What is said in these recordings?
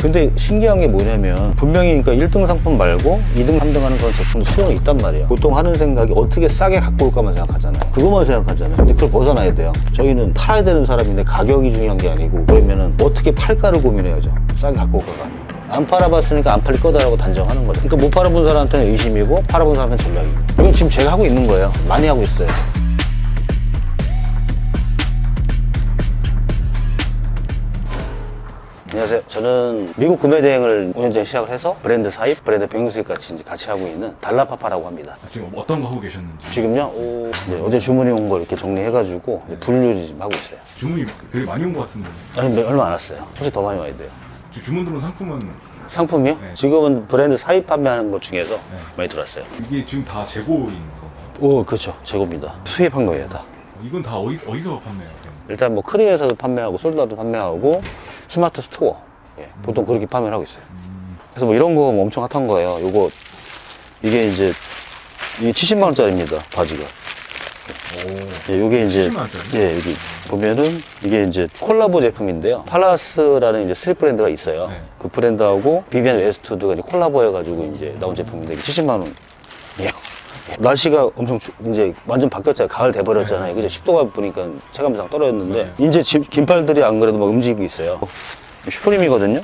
근데 신기한 게 뭐냐면 분명히 그러니까 1등 상품 말고 2등, 3등 하는 그런 제품도 수요는 있단 말이에요. 보통 하는 생각이 어떻게 싸게 갖고 올까만 생각하잖아요. 그것만 생각하잖아요. 근데 그걸 벗어나야 돼요. 저희는 팔아야 되는 사람인데 가격이 중요한 게 아니고 그러면은 어떻게 팔까를 고민해야죠. 싸게 갖고 올까가 아니고. 안 팔아봤으니까 안 팔릴 거다라고 단정하는 거죠. 그러니까 못 팔아본 사람한테는 의심이고 팔아본 사람한테는 전략이고. 이건 지금 제가 하고 있는 거예요. 많이 하고 있어요. 안녕하세요. 저는 미국 구매 대행을 5년 전에 시작을 해서 브랜드 사입, 브랜드 병행 수입 같이 하고 있는 달라파파라고 합니다. 지금 어떤 거 하고 계셨는지. 지금요? 네, 어제 주문이 온 거 이렇게 정리해가지고 분류 지금 하고 있어요. 주문이 되게 많이 온 것 같은데. 아니, 얼마 안 왔어요. 혹시 더 많이 와야 돼요. 지금 주문 들어온 상품은 상품이요? 네. 지금은 브랜드 사입 판매하는 것 중에서 많이 들어왔어요. 이게 지금 다 재고인 건가요? 오, 그렇죠. 재고입니다. 수입한 거예요, 다. 이건 다 어디서 판매해요? 일단 뭐 크림에서도 판매하고 솔드아도 판매하고 스마트 스토어 보통 그렇게 판매를 하고 있어요. 그래서 뭐 이런 거 엄청 핫한 거예요. 이게 이제 70만 원짜리입니다. 바지가. 이게 이제 70만 원짜리? 예, 여기 보면은 이게 이제 콜라보 제품인데요. 팔라스라는 이제 스트릿 브랜드가 있어요. 네. 그 브랜드하고 비비안 웨스트우드가 이제 콜라보해가지고 이제 나온 제품인데 이게 70만 원이에요. 날씨가 엄청 이제 완전 바뀌었잖아요. 가을 돼버렸잖아요. 그죠? 10도가 보니까 체감상 떨어졌는데 이제 긴팔들이 안 그래도 막 움직이고 있어요. 슈프림이거든요.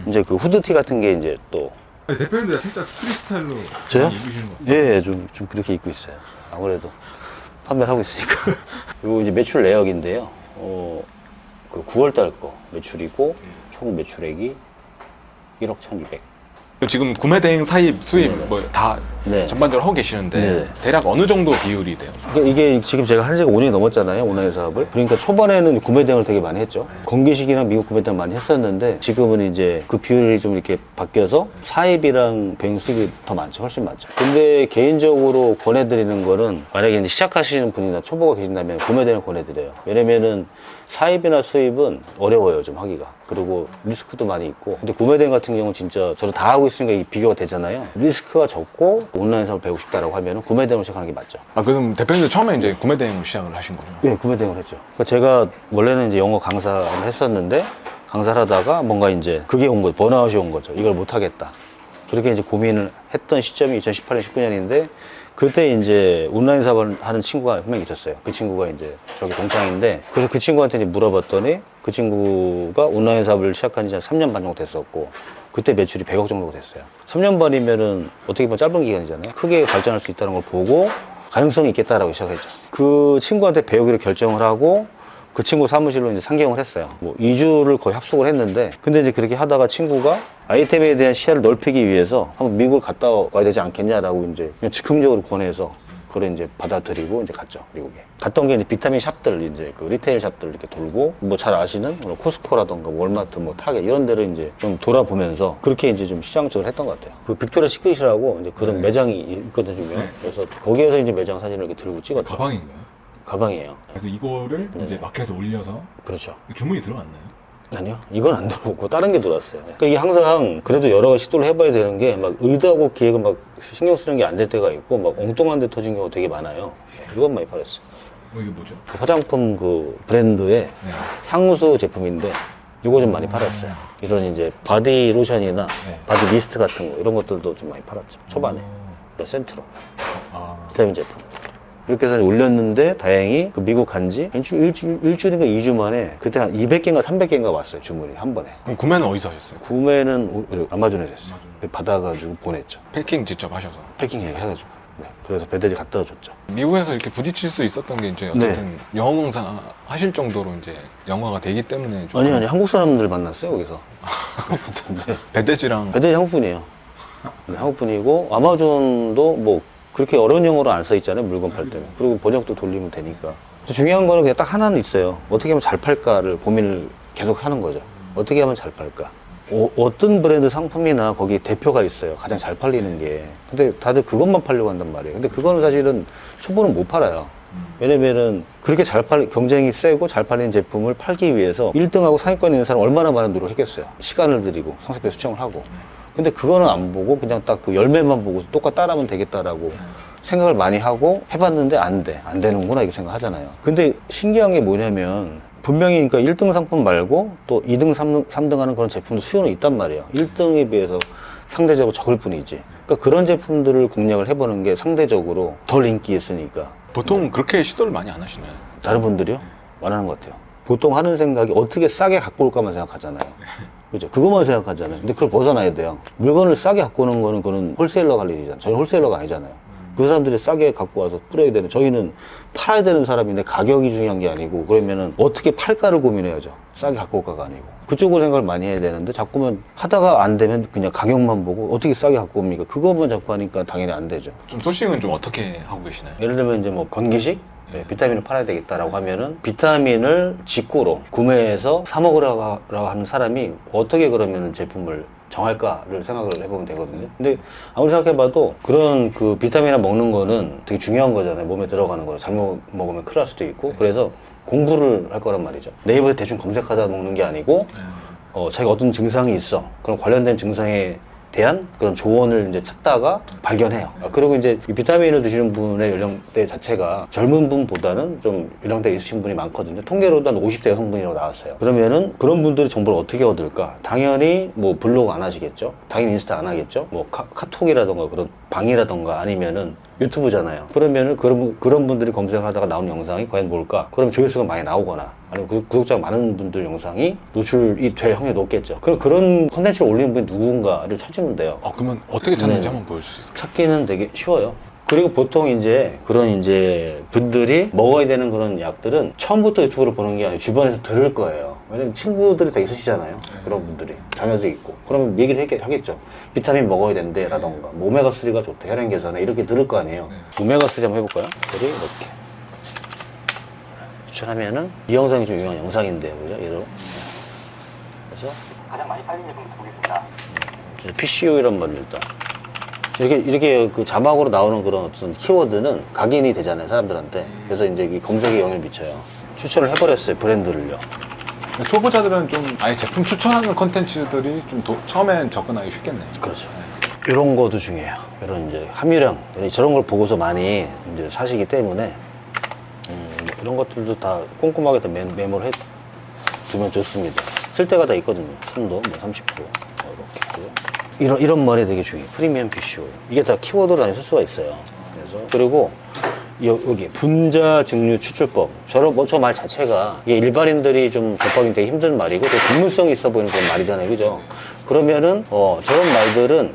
이제 그 후드티 같은 게 이제 또 대표님들 살짝 스트릿 스타일로 저요? 많이 입으시는 것 같아요. 예, 좀 그렇게 입고 있어요. 아무래도 판매를 하고 있으니까. 그리고 이제 매출 내역인데요. 그 9월달 거 매출이고 총 매출액이 1억 1,200. 지금 구매 대행 사입 수입 네네. 뭐 다 네. 전반적으로 하고 계시는데 네네. 대략 어느 정도 비율이 돼요? 그러니까 이게 지금 제가 한 지가 5년이 넘었잖아요, 온라인 사업을. 그러니까 초반에는 구매 대행을 되게 많이 했죠. 건기식이랑 미국 구매 대행 많이 했었는데 지금은 이제 그 비율이 좀 이렇게 바뀌어서 사입이랑 배행 수입이 더 많죠, 훨씬 많죠. 근데 개인적으로 권해드리는 거는 만약에 이제 시작하시는 분이나 초보가 계신다면 구매 대행을 권해드려요. 왜냐면은 사입이나 수입은 어려워요, 좀 하기가. 그리고 리스크도 많이 있고. 근데 구매 대행 같은 경우는 진짜 저도 다 하고 있으니까 이 비교가 되잖아요. 리스크가 적고 온라인 사업을 배우고 싶다라고 하면 구매 대행으로 시작하는 게 맞죠. 아 그럼 대표님도 처음에 이제 구매 대행으로 시작을 하신 거예요? 예, 구매 대행을 했죠. 그러니까 제가 원래는 이제 영어 강사를 했었는데 강사를 하다가 뭔가 이제 그게 온 거죠. 번아웃이 온 거죠. 이걸 못 하겠다. 그렇게 이제 고민을 했던 시점이 2018년, 19년인데 그때 이제 온라인 사업을 하는 친구가 한 명 있었어요. 그 친구가 이제 저기 동창인데 그래서 그 친구한테 이제 물어봤더니 그 친구가 온라인 사업을 시작한 지 한 3년 반 정도 됐었고 그때 매출이 100억 정도 됐어요. 3년 반이면은 어떻게 보면 짧은 기간이잖아요. 크게 발전할 수 있다는 걸 보고 가능성이 있겠다라고 시작했죠. 그 친구한테 배우기로 결정을 하고 그 친구 사무실로 이제 상경을 했어요. 뭐 2주를 거의 합숙을 했는데 근데 이제 그렇게 하다가 친구가 아이템에 대한 시야를 넓히기 위해서 한번 미국을 갔다 와야 되지 않겠냐라고 이제 그냥 즉흥적으로 권해서 그걸 이제 받아들이고 이제 갔죠, 미국에. 갔던 게 이제 비타민 샵들, 이제 그 리테일 샵들 이렇게 돌고 뭐 잘 아시는 코스코라던가 월마트, 뭐 타겟 이런 데를 이제 좀 돌아보면서 그렇게 이제 좀 시장 조사를 했던 것 같아요. 그 빅토리아 시크릿이라고 이제 그런 매장이 있거든요. 그래서 거기에서 이제 매장 사진을 이렇게 들고 찍었죠. 가방인가요? 가방이에요. 그래서 이거를 이제 마켓에 올려서 그렇죠. 주문이 들어왔나요? 아니요, 이건 안 들어오고 다른 게 들어왔어요. 그러니까 이게 항상 그래도 여러 가지 시도를 해봐야 되는 게 막 의도하고 기획을 막 신경 쓰는 게 안 될 때가 있고 막 엉뚱한 데 터진 경우가 되게 많아요. 이건 많이 팔았어요. 이게 뭐죠? 그 화장품 그 브랜드의 네. 향수 제품인데 이거 좀 많이 팔았어요. 이런 이제 바디 로션이나 네. 바디 미스트 같은 거 이런 것들도 좀 많이 팔았죠. 초반에. 이런 센트로 아, 비타민 제품. 그렇게 해서 올렸는데 다행히 그 미국 간지 일주일인가 2주 만에 그때 한 200개인가 300개인가 왔어요, 주문이 한 번에. 그럼 구매는 어디서 하셨어요? 구매는 아마존에서 했어요. 받아가지고 보냈죠. 패킹 직접 하셔서. 패킹 해가지고. 네. 그래서 배달지 갖다 줬죠. 미국에서 이렇게 부딪힐 수 있었던 게 이제 어쨌든 영어 강사 하실 정도로 이제 영어가 되기 때문에 좀 아니 한국 사람들 만났어요, 거기서. 네. 배대지랑 배달지 한국분이에요. 네, 한국분이고 아마존도 뭐 그렇게 어려운 영어로 안 써 있잖아요, 물건 팔 때는. 그리고 번역도 돌리면 되니까. 중요한 거는 그냥 딱 하나는 있어요. 어떻게 하면 잘 팔까를 고민을 계속 하는 거죠. 어떻게 하면 잘 팔까? 어떤 브랜드 상품이나 거기 대표가 있어요. 가장 잘 팔리는 게. 근데 다들 그것만 팔려고 한단 말이에요. 근데 그거는 사실은 초보는 못 팔아요. 왜냐면은 그렇게 경쟁이 세고 잘 팔리는 제품을 팔기 위해서 1등하고 상위권에 있는 사람 얼마나 많은 노력을 했겠어요. 시간을 들이고 성적표 수정을 하고. 근데 그거는 안 보고 그냥 딱 그 열매만 보고 똑같이 따라하면 되겠다라고 생각을 많이 하고 해봤는데 안 되는구나 이렇게 생각하잖아요. 근데 신기한 게 뭐냐면 분명히 그러니까 1등 상품 말고 또 2등, 3등 하는 그런 제품도 수요는 있단 말이에요. 1등에 비해서 상대적으로 적을 뿐이지. 그러니까 그런 제품들을 공략을 해보는 게 상대적으로 덜 인기 있으니까. 보통 그렇게 시도를 많이 안 하시나요? 다른 분들이요? 안 하는 것 같아요. 보통 하는 생각이 어떻게 싸게 갖고 올까만 생각하잖아요. 그죠? 그것만 생각하잖아요. 근데 그걸 벗어나야 돼요. 물건을 싸게 갖고 오는 거는 그건 홀세일러가 할 일이잖아요. 저는 홀세일러가 아니잖아요. 그 사람들이 싸게 갖고 와서 뿌려야 되는, 저희는 팔아야 되는 사람인데 가격이 중요한 게 아니고, 그러면은 어떻게 팔까를 고민해야죠. 싸게 갖고 올까가 아니고. 그쪽을 생각을 많이 해야 되는데, 자꾸만 하다가 안 되면 그냥 가격만 보고 어떻게 싸게 갖고 옵니까? 그것만 자꾸 하니까 당연히 안 되죠. 좀 소싱은 좀 어떻게 하고 계시나요? 예를 들면 이제 뭐 건기식? 네, 비타민을 팔아야 되겠다라고 하면은 비타민을 직구로 구매해서 사 먹으라고 하는 사람이 어떻게 그러면은 제품을 정할까를 생각을 해보면 되거든요. 근데 아무리 생각해봐도 그런 그 비타민을 먹는 거는 되게 중요한 거잖아요. 몸에 들어가는 거. 잘못 먹으면 큰일 날 수도 있고. 그래서 공부를 할 거란 말이죠. 네이버에 대충 검색하다 먹는 게 아니고 자기가 어떤 증상이 있어. 그럼 관련된 증상에 대한 그런 조언을 이제 찾다가 발견해요. 그리고 이제 이 비타민을 드시는 분의 연령대 자체가 젊은 분보다는 좀 연령대 있으신 분이 많거든요. 통계로도 한 50대 여성분이라고 나왔어요. 그러면은 그런 분들이 정보를 어떻게 얻을까? 당연히 뭐 블로그 안 하시겠죠? 당연히 인스타 안 하겠죠? 뭐 카톡이라던가 그런 방이라던가 아니면은 유튜브잖아요. 그러면은 그런 분들이 검색하다가 나온 영상이 과연 뭘까? 그럼 조회수가 많이 나오거나 아니면 구독자가 많은 분들 영상이 노출이 될 확률이 높겠죠. 그럼 그런 컨텐츠를 올리는 분이 누군가를 찾으면 돼요. 그러면 어떻게 찾는지 네. 한번 보여줄 수 있을까요? 찾기는 되게 쉬워요. 그리고 보통 이제 그런 이제 분들이 먹어야 되는 그런 약들은 처음부터 유튜브를 보는 게 아니고 주변에서 들을 거예요. 왜냐면 친구들이 다 있으시잖아요. 그런 분들이. 자녀도 있고. 그러면 얘기를 하겠죠. 비타민 먹어야 된대 라던가 뭐 오메가3가 좋대 혈행 개선에 이렇게 들을 거 아니에요. 오메가3 한번 해볼까요? 소리 이렇게 추천하면은 이 영상이 좀 유명한 영상인데요. 그죠? 얘로. 그래서 가장 많이 팔린 제품부터 보겠습니다. PCO이란 말을 일단 이렇게 그 자막으로 나오는 그런 어떤 키워드는 각인이 되잖아요, 사람들한테. 그래서 이제 이 검색에 영향을 미쳐요. 추천을 해버렸어요, 브랜드를요. 초보자들은 좀 아예 제품 추천하는 컨텐츠들이 좀 처음엔 접근하기 쉽겠네요. 그렇죠. 이런 것도 중요해요. 이런 이제 함유량, 저런 걸 보고서 많이 이제 사시기 때문에 이런 것들도 다 꼼꼼하게 다 메모를 해 두면 좋습니다. 쓸 때가 다 있거든요. 순도 뭐 30% 이렇게 있고요. 이런 말이 되게 중요해요. 프리미엄 PCO. 이게 다 키워드로 안에 쓸 수가 있어요. 그래서 그리고 여기 분자 증류 추출법. 저 말 자체가 이게 일반인들이 좀 접하기 되게 힘든 말이고 되게 전문성이 있어 보이는 그런 말이잖아요. 그죠? 그러면은 저런 말들은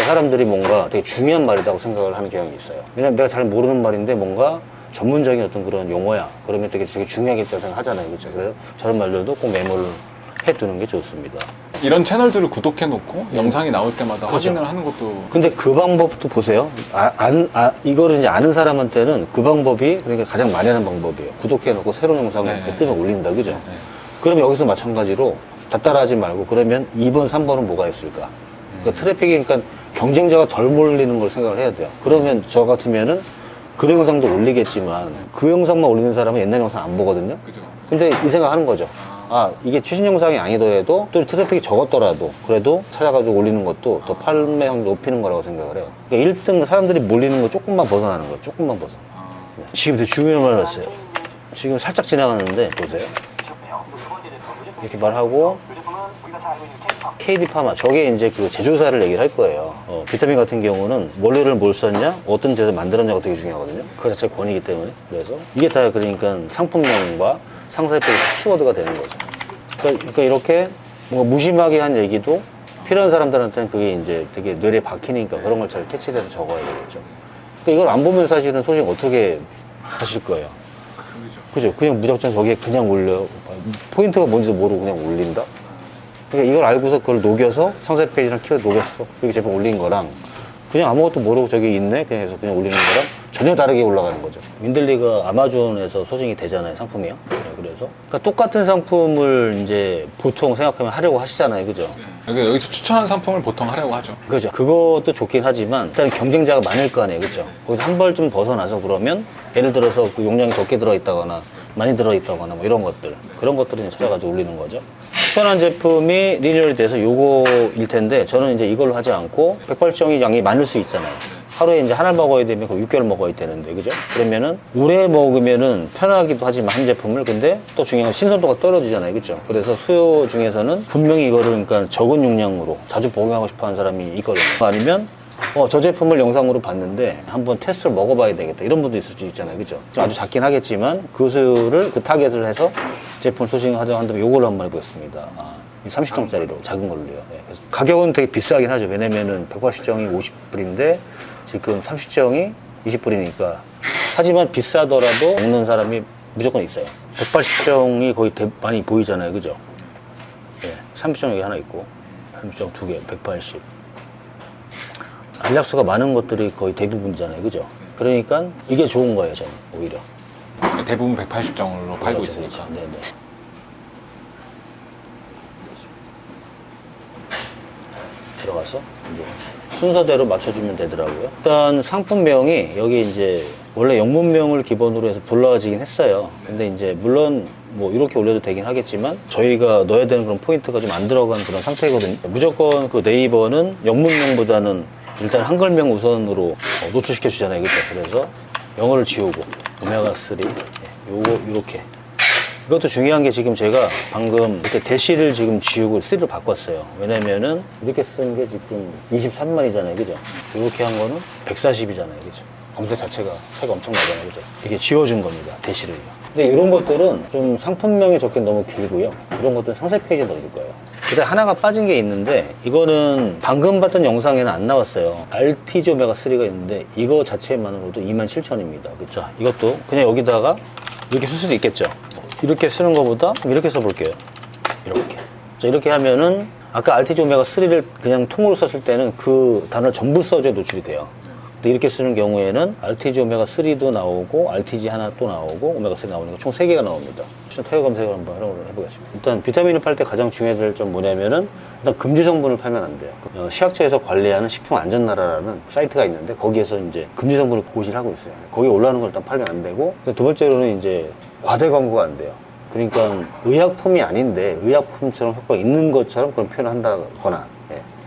사람들이 뭔가 되게 중요한 말이라고 생각을 하는 경향이 있어요. 왜냐면 내가 잘 모르는 말인데 뭔가 전문적인 어떤 그런 용어야. 그러면 되게 중요하겠다고 생각하잖아요. 그죠? 그래서 저런 말들도 꼭 메모를 해두는 게 좋습니다. 이런 채널들을 구독해놓고 영상이 나올 때마다 그렇죠. 확인을 하는 것도 근데 그 방법도 보세요. 이거를 이제 아는 사람한테는 그 방법이 그러니까 가장 많이 하는 방법이에요. 구독해놓고 새로운 영상을 네. 뜨면 올린다. 그죠? 네. 그럼 여기서 마찬가지로 다 따라하지 말고 그러면 2번, 3번은 뭐가 있을까? 그러니까 트래픽이 그러니까 경쟁자가 덜 몰리는 걸 생각을 해야 돼요. 그러면 저 같으면은 그 영상도 올리겠지만 그 영상만 올리는 사람은 옛날 영상 안 보거든요. 그죠? 근데 이 생각 하는 거죠. 이게 최신 영상이 아니더라도 또 트래픽이 적었더라도 그래도 찾아가지고 올리는 것도 더 판매량 높이는 거라고 생각을 해요. 그러니까 1등 사람들이 몰리는 거 조금만 벗어나는 거예요. 조금만 벗어. 지금 되게 중요한 말 했어요. 지금 살짝 지나가는데 보세요. 이렇게 말하고 이 제품은 우리가 잘 알고 있는 K-팝. KD 파마 저게 이제 그 제조사를 얘기를 할 거예요. 비타민 같은 경우는 원료를 뭘 썼냐, 어떤 제조 만들었냐가 되게 중요하거든요. 그 자체가 권이기 때문에. 그래서 이게 다 그러니까 상품명과 상사의 키워드가 되는 거죠. 그러니까 이렇게 뭔가 무심하게 한 얘기도 필요한 사람들한테는 그게 이제 되게 뇌리에 박히니까 그런 걸 잘 캐치해서 적어야 되겠죠. 그러니까 이걸 안 보면 사실은 소식 어떻게 하실 거예요? 그죠? 그냥 무작정 저기에 그냥 올려. 포인트가 뭔지도 모르고 그냥 올린다? 그러니까 이걸 알고서 그걸 녹여서 상세 페이지랑 키워드 녹였어. 그렇게 제품 올린 거랑 그냥 아무것도 모르고 저기 있네? 그냥 해서 그냥 올리는 거랑 전혀 다르게 올라가는 거죠. 윈들리가 아마존에서 소싱이 되잖아요, 상품이요. 그래서. 그러니까 똑같은 상품을 이제 보통 생각하면 하려고 하시잖아요, 그죠? 여기서 추천한 상품을 보통 하려고 하죠. 그죠. 그것도 좋긴 하지만 일단 경쟁자가 많을 거 아니에요, 그죠? 거기서 한 벌 좀 벗어나서 그러면 예를 들어서 그 용량이 적게 들어있다거나 많이 들어있다거나 뭐 이런 것들 그런 것들을 찾아가지고 올리는 거죠. 추천한 제품이 리뉴얼이 돼서 요거일 텐데 저는 이제 이걸로 하지 않고 백발정이 양이 많을 수 있잖아요. 하루에 이제 하나 먹어야 되면 그 6개월 먹어야 되는데, 그죠? 그러면은 오래 먹으면은 편하기도 하지만 한 제품을, 근데 또 중요한 건 신선도가 떨어지잖아요, 그죠? 그래서 수요 중에서는 분명히 이거를 그러니까 적은 용량으로 자주 복용하고 싶어 하는 사람이 있거든요. 아니면 저 제품을 영상으로 봤는데 한번 테스트를 먹어봐야 되겠다 이런 분도 있을 수 있잖아요, 그죠? 아주 작긴 하겠지만 그 수요를 그 타겟을 해서 제품 소싱하자고 한다면 이걸로 한번 해보겠습니다. 30정짜리로 작은 걸로요. 네, 그래서 가격은 되게 비싸긴 하죠. 왜냐면은 180정이 50불인데 지금 30정이 20불이니까. 하지만 비싸더라도 먹는 사람이 무조건 있어요. 180정이 거의 많이 보이잖아요, 그죠? 네, 30정 여기 하나 있고 30정 2개 180. 알약수가 많은 것들이 거의 대부분이잖아요, 그죠? 그러니까 이게 좋은 거예요, 저는 오히려. 대부분 180정으로 팔고 있으니까. 네네. 들어가서 이제 순서대로 맞춰주면 되더라고요. 일단 상품명이 여기 이제 원래 영문명을 기본으로 해서 불러지긴 했어요. 근데 이제 물론 뭐 이렇게 올려도 되긴 하겠지만 저희가 넣어야 되는 그런 포인트가 좀 안 들어간 그런 상태거든요. 무조건 그 네이버는 영문명보다는 일단 한글명 우선으로 노출시켜 주잖아요, 그죠? 그래서 영어를 지우고 오메가3 요거 이렇게. 이것도 중요한 게 지금 제가 방금 이렇게 대시를 지금 지우고 3로 바꿨어요. 왜냐면은 이렇게 쓴 게 지금 23만이잖아요, 그죠? 이렇게 한 거는 140이잖아요, 그죠? 검색 자체가 차이가 엄청 나잖아요, 그죠? 이게 지워준 겁니다, 대시를요. 근데 이런 것들은 좀 상품명이 적긴 너무 길고요. 이런 것들은 상세 페이지에 넣어줄 거예요. 근데 하나가 빠진 게 있는데 이거는 방금 봤던 영상에는 안 나왔어요. RTG 오메가3가 있는데 이거 자체만으로도 27,000원입니다. 그쵸? 이것도 그냥 여기다가 이렇게 쓸 수도 있겠죠. 이렇게 쓰는 것보다 이렇게 써볼게요. 이렇게. 자, 이렇게 하면은 아까 RTG 오메가3를 그냥 통으로 썼을 때는 그 단어를 전부 써줘야 노출이 돼요. 근데 이렇게 쓰는 경우에는 RTG 오메가3도 나오고 RTG 하나 또 나오고 오메가3 나오니까 총 3개가 나옵니다. 일단 태그 검색을 한번 해보겠습니다. 일단 비타민을 팔 때 가장 중요해야 될 점 뭐냐면은 일단 금지 성분을 팔면 안 돼요. 식약처에서 관리하는 식품안전나라라는 사이트가 있는데 거기에서 이제 금지 성분을 고시를 하고 있어요. 거기에 올라오는 걸 일단 팔면 안 되고, 두 번째로는 이제 과대 광고가 안 돼요. 그러니까 의약품이 아닌데 의약품처럼 효과가 있는 것처럼 그런 표현을 한다거나,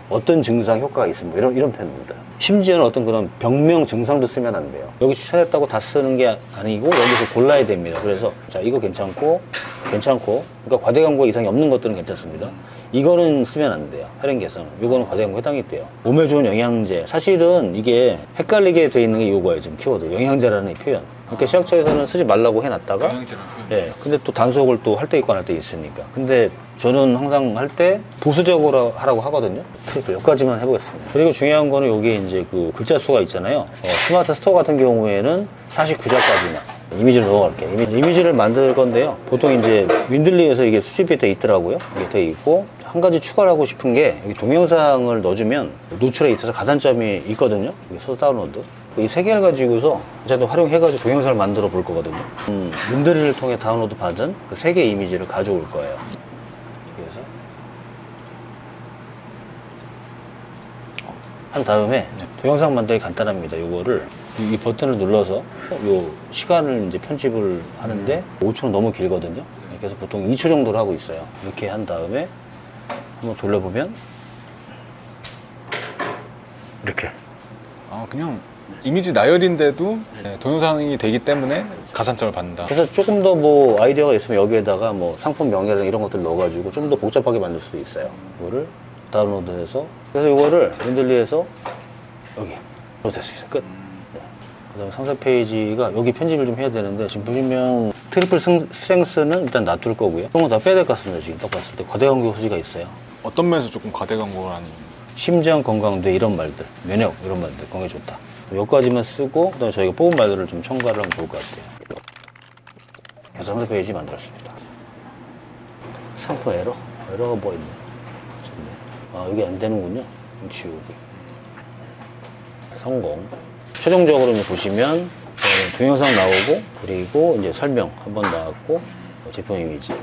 어떤 증상 효과가 있습니다, 이런 표현입니다. 심지어는 어떤 그런 병명 증상도 쓰면 안 돼요. 여기 추천했다고 다 쓰는 게 아니고 여기서 골라야 됩니다. 그래서 자, 이거 괜찮고 그러니까 과대 광고 이상이 없는 것들은 괜찮습니다. 이거는 쓰면 안 돼요. 할인 개선. 이거는 과대 광고 해당이 돼요. 몸에 좋은 영양제. 사실은 이게 헷갈리게 돼 있는 게 이거예요, 지금 키워드. 영양제라는 이 표현. 그러니까 시약처에서는 쓰지 말라고 해놨다가, 영양제라는 표현. 예, 근데 또 단속을 또 할 때 있고 안 할 때 있으니까. 근데 저는 항상 할 때 보수적으로 하라고 하거든요. 여기까지만 해보겠습니다. 그리고 중요한 거는 여기 이제 그 글자 수가 있잖아요. 스마트 스토어 같은 경우에는 49자까지만. 이미지를 넣어갈게요. 이미지를 만들 건데요. 보통 이제 윈들리에서 이게 수집이 돼 있더라고요. 이게 돼 있고, 한 가지 추가를 하고 싶은 게 여기 동영상을 넣어주면 노출에 있어서 가산점이 있거든요. 여기 소스 다운로드. 이 3개를 가지고서 어쨌든 활용해가지고 동영상을 만들어 볼 거거든요. 윈들리를 통해 다운로드 받은 그 3개의 이미지를 가져올 거예요. 그래서 한 다음에 동영상 만들기 간단합니다. 요거를 이 버튼을 눌러서 요 시간을 이제 편집을 하는데 5초는 너무 길거든요. 그래서 보통 2초 정도로 하고 있어요. 이렇게 한 다음에 한번 돌려보면 이렇게. 그냥 이미지 나열인데도 동영상이 되기 때문에 가산점을 받는다. 그래서 조금 더 뭐 아이디어가 있으면 여기에다가 뭐 상품 명예랑 이런 것들 넣어가지고 좀 더 복잡하게 만들 수도 있어요. 이거를 다운로드해서, 그래서 이거를 윈들리에서 여기 됐습니다. 끝. 네. 그다음에 상세 페이지가 여기 편집을 좀 해야 되는데, 지금 보시면 트리플 스트렝스는 일단 놔둘 거고요. 그런 거 다 빼야 될 것 같습니다. 지금 딱 봤을 때 과대 광고 소지가 있어요. 어떤 면에서 조금 과대 광고를 하는? 심장, 건강, 뇌 이런 말들, 면역 이런 말들, 건강에 좋다. 여기까지만 쓰고, 그다음에 저희가 뽑은 말들을 좀 첨가를 하면 좋을 것 같아요. 그래서 상세 페이지 만들었습니다. 상품 에러가 뭐 있네. 여기 안 되는군요. 지우고. 성공. 최종적으로 보시면 동영상 나오고, 그리고 이제 설명 한번 나왔고, 제품 이미지.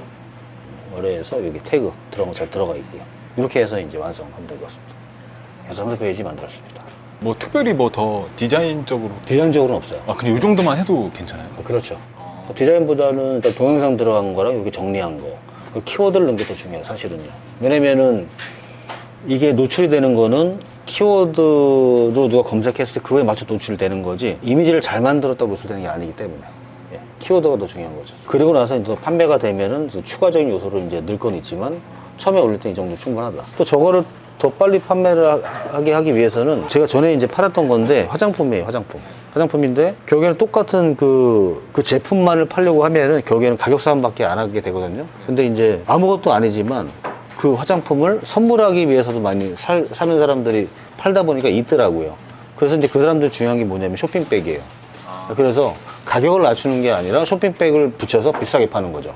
월요에서 여기 태그 들어간 거 잘 들어가 있고요. 이렇게 해서 이제 완성하면 될 것 같습니다. 그래서 상세 페이지 만들었습니다. 뭐 특별히 뭐 더 디자인적으로? 디자인적으로는 없어요. 그냥 이 정도만 해도 괜찮아요? 그렇죠. 디자인보다는 일단 동영상 들어간 거랑 여기 정리한 거, 그 키워드를 넣는 게 더 중요해요, 사실은요. 왜냐면은 이게 노출이 되는 거는 키워드로 누가 검색했을 때 그거에 맞춰 노출되는 거지 이미지를 잘 만들었다고 노출되는 게 아니기 때문에 예, 키워드가 더 중요한 거죠. 그리고 나서 이제 판매가 되면은 추가적인 요소를 이제 넣을 건 있지만 처음에 올릴 때 이 정도 충분하다. 또 저거를 더 빨리 판매를 하기 위해서는 제가 전에 이제 팔았던 건데 화장품이에요. 화장품인데 결국에는 똑같은 그 제품만을 팔려고 하면은 결국에는 가격 싸움밖에 안 하게 되거든요. 근데 이제 아무것도 아니지만 그 화장품을 선물하기 위해서도 많이 사는 사람들이 팔다 보니까 있더라고요. 그래서 이제 그 사람들 중요한 게 뭐냐면 쇼핑백이에요. 그래서 가격을 낮추는 게 아니라 쇼핑백을 붙여서 비싸게 파는 거죠.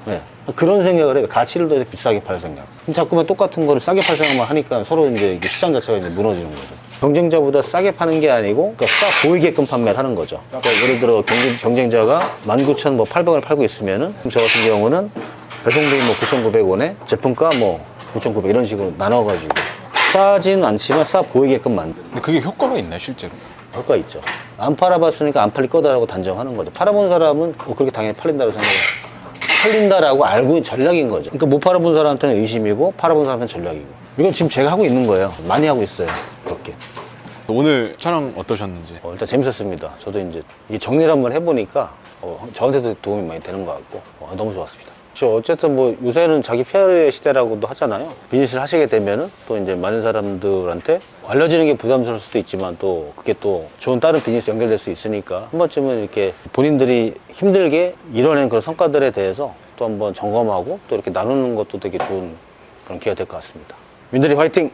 네. 그런 생각을 해요. 가치를 더 비싸게 팔 생각. 자꾸만 똑같은 거를 싸게 팔 생각만 하니까 서로 이제 이게 시장 자체가 이제 무너지는 거죠. 경쟁자보다 싸게 파는 게 아니고, 그러니까 싸 보이게끔 판매를 하는 거죠. 그러니까 예를 들어 경쟁자가 19,800원을 팔고 있으면은 저 같은 경우는 배송비 뭐 9,900원에 제품가 뭐 9,900 이런 식으로 나눠가지고 싸지는 않지만 싸 보이게끔 만드는 근데 그게 효과가 있나요, 실제로? 효과 있죠. 안 팔아봤으니까 안 팔릴 거다라고 단정하는 거죠. 팔아본 사람은 그렇게 당연히 팔린다고 생각해요. 팔린다라고 알고 전략인 거죠. 그러니까 못 팔아본 사람한테는 의심이고 팔아본 사람한테는 전략이고. 이건 지금 제가 하고 있는 거예요. 많이 하고 있어요. 그렇게. 오늘 촬영 어떠셨는지? 일단 재밌었습니다. 저도 이제 이게 정리를 한번 해보니까 저한테도 도움이 많이 되는 것 같고 너무 좋았습니다. 어쨌든 뭐 요새는 자기 PR의 시대라고도 하잖아요. 비즈니스를 하시게 되면은 또 이제 많은 사람들한테 알려지는 게 부담스러울 수도 있지만 또 그게 또 좋은 다른 비즈니스 연결될 수 있으니까 한 번쯤은 이렇게 본인들이 힘들게 이뤄낸 그런 성과들에 대해서 또 한번 점검하고 또 이렇게 나누는 것도 되게 좋은 그런 기회가 될 것 같습니다. 민들이 화이팅!